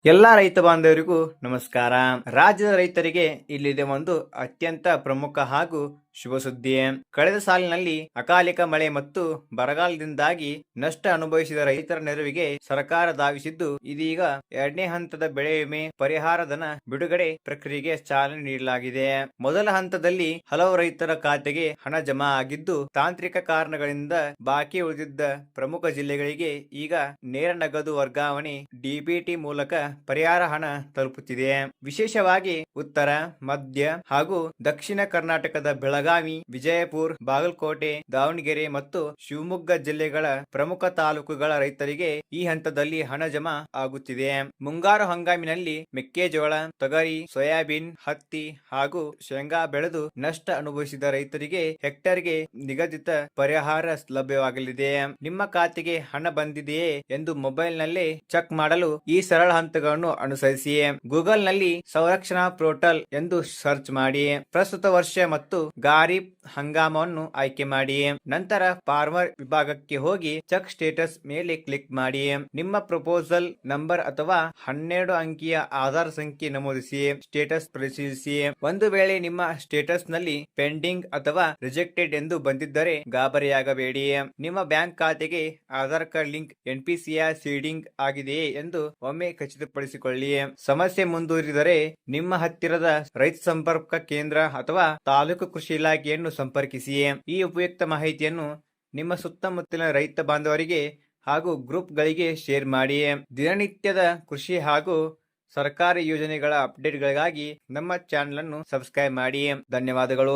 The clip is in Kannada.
ಎಲ್ಲಾ ರೈತ ಬಾಂಧವರಿಗೂ ನಮಸ್ಕಾರ. ರಾಜ್ಯದ ರೈತರಿಗೆ ಇಲ್ಲಿದೆ ಒಂದು ಅತ್ಯಂತ ಪ್ರಮುಖ ಹಾಗೂ ಶುಭ ಸುದ್ದಿ. ಕಳೆದ ಸಾಲಿನಲ್ಲಿ ಅಕಾಲಿಕ ಮಳೆ ಮತ್ತು ಬರಗಾಲದಿಂದಾಗಿ ನಷ್ಟ ಅನುಭವಿಸಿದ ರೈತರ ನೆರವಿಗೆ ಸರ್ಕಾರ ಧಾವಿಸಿದ್ದು, ಇದೀಗ ಎರಡನೇ ಹಂತದ ಬೆಳೆ ವಿಮೆ ಪರಿಹಾರ ಧನ ಬಿಡುಗಡೆ ಪ್ರಕ್ರಿಯೆಗೆ ಚಾಲನೆ ನೀಡಲಾಗಿದೆ. ಮೊದಲ ಹಂತದಲ್ಲಿ ಹಲವು ರೈತರ ಖಾತೆಗೆ ಹಣ ಜಮಾ ಆಗಿದ್ದು, ತಾಂತ್ರಿಕ ಕಾರಣಗಳಿಂದ ಬಾಕಿ ಉಳಿದಿದ್ದ ಪ್ರಮುಖ ಜಿಲ್ಲೆಗಳಿಗೆ ಈಗ ನೇರ ನಗದು ವರ್ಗಾವಣೆ ಡಿಬಿಟಿ ಮೂಲಕ ಪರಿಹಾರ ಹಣ ತಲುಪುತ್ತಿದೆ. ವಿಶೇಷವಾಗಿ ಉತ್ತರ, ಮಧ್ಯ ಹಾಗೂ ದಕ್ಷಿಣ ಕರ್ನಾಟಕದ ಬೆಳಗಾವಿ, ವಿಜಯಪುರ, ಬಾಗಲಕೋಟೆ, ದಾವಣಗೆರೆ ಮತ್ತು ಶಿವಮೊಗ್ಗ ಜಿಲ್ಲೆಗಳ ಪ್ರಮುಖ ತಾಲೂಕುಗಳ ರೈತರಿಗೆ ಈ ಹಂತದಲ್ಲಿ ಹಣ ಜಮಾ ಆಗುತ್ತಿದೆ. ಮುಂಗಾರು ಹಂಗಾಮಿನಲ್ಲಿ ಮೆಕ್ಕೆಜೋಳ, ತೊಗರಿ, ಸೋಯಾಬೀನ್, ಹತ್ತಿ ಹಾಗೂ ಶೇಂಗಾ ಬೆಳೆದು ನಷ್ಟ ಅನುಭವಿಸಿದ ರೈತರಿಗೆ ಹೆಕ್ಟರ್ಗೆ ನಿಗದಿತ ಪರಿಹಾರ ಲಭ್ಯವಾಗಲಿದೆ. ನಿಮ್ಮ ಖಾತೆಗೆ ಹಣ ಬಂದಿದೆಯೇ ಎಂದು ಮೊಬೈಲ್ ನಲ್ಲೇ ಚೆಕ್ ಮಾಡಲು ಈ ಸರಳ ಹಂತಗಳನ್ನು ಅನುಸರಿಸಿ. ಗೂಗಲ್ ನಲ್ಲಿ ಸಂರಕ್ಷಣಾ ಪೋರ್ಟಲ್ ಎಂದು ಸರ್ಚ್ ಮಾಡಿ. ಪ್ರಸ್ತುತ ವರ್ಷ ಮತ್ತು ಖಾರಿಫ್ ಹಂಗಾಮವನ್ನು ಆಯ್ಕೆ ಮಾಡಿ. ನಂತರ ಫಾರ್ಮರ್ ವಿಭಾಗಕ್ಕೆ ಹೋಗಿ ಚೆಕ್ ಸ್ಟೇಟಸ್ ಮೇಲೆ ಕ್ಲಿಕ್ ಮಾಡಿ. ನಿಮ್ಮ ಪ್ರಪೋಸಲ್ ನಂಬರ್ ಅಥವಾ 12 ಅಂಕಿಯ ಆಧಾರ್ ಸಂಖ್ಯೆ ನಮೂದಿಸಿ ಸ್ಟೇಟಸ್ ಪರಿಶೀಲಿಸಿ. ಒಂದು ವೇಳೆ ನಿಮ್ಮ ಸ್ಟೇಟಸ್ ನಲ್ಲಿ ಪೆಂಡಿಂಗ್ ಅಥವಾ ರಿಜೆಕ್ಟೆಡ್ ಎಂದು ಬಂದಿದ್ದರೆ ಗಾಬರಿಯಾಗಬೇಡಿ. ನಿಮ್ಮ ಬ್ಯಾಂಕ್ ಖಾತೆಗೆ Aadhaar card link NPCI seeding ಆಗಿದೆಯೇ ಎಂದು ಒಮ್ಮೆ ಖಚಿತಪಡಿಸಿಕೊಳ್ಳಿ. ಸಮಸ್ಯೆ ಮುಂದುವರಿದರೆ ನಿಮ್ಮ ಹತ್ತಿರದ ರೈತ ಸಂಪರ್ಕ ಕೇಂದ್ರ ಅಥವಾ ತಾಲೂಕು ಕೃಷಿ ಇಲಾಖೆಯನ್ನು ಸಂಪರ್ಕಿಸಿ. ಈ ಉಪಯುಕ್ತ ಮಾಹಿತಿಯನ್ನು ನಿಮ್ಮ ಸುತ್ತಮುತ್ತಲಿನ ರೈತ ಬಾಂಧವರಿಗೆ ಹಾಗೂ ಗ್ರೂಪ್ಗಳಿಗೆ ಶೇರ್ ಮಾಡಿ. ದಿನನಿತ್ಯದ ಕೃಷಿ ಹಾಗೂ ಸರ್ಕಾರಿ ಯೋಜನೆಗಳ ಅಪ್ಡೇಟ್ಗಳಿಗಾಗಿ ನಮ್ಮ ಚಾನೆಲ್ ಅನ್ನು ಸಬ್ಸ್ಕ್ರೈಬ್ ಮಾಡಿ. ಧನ್ಯವಾದಗಳು.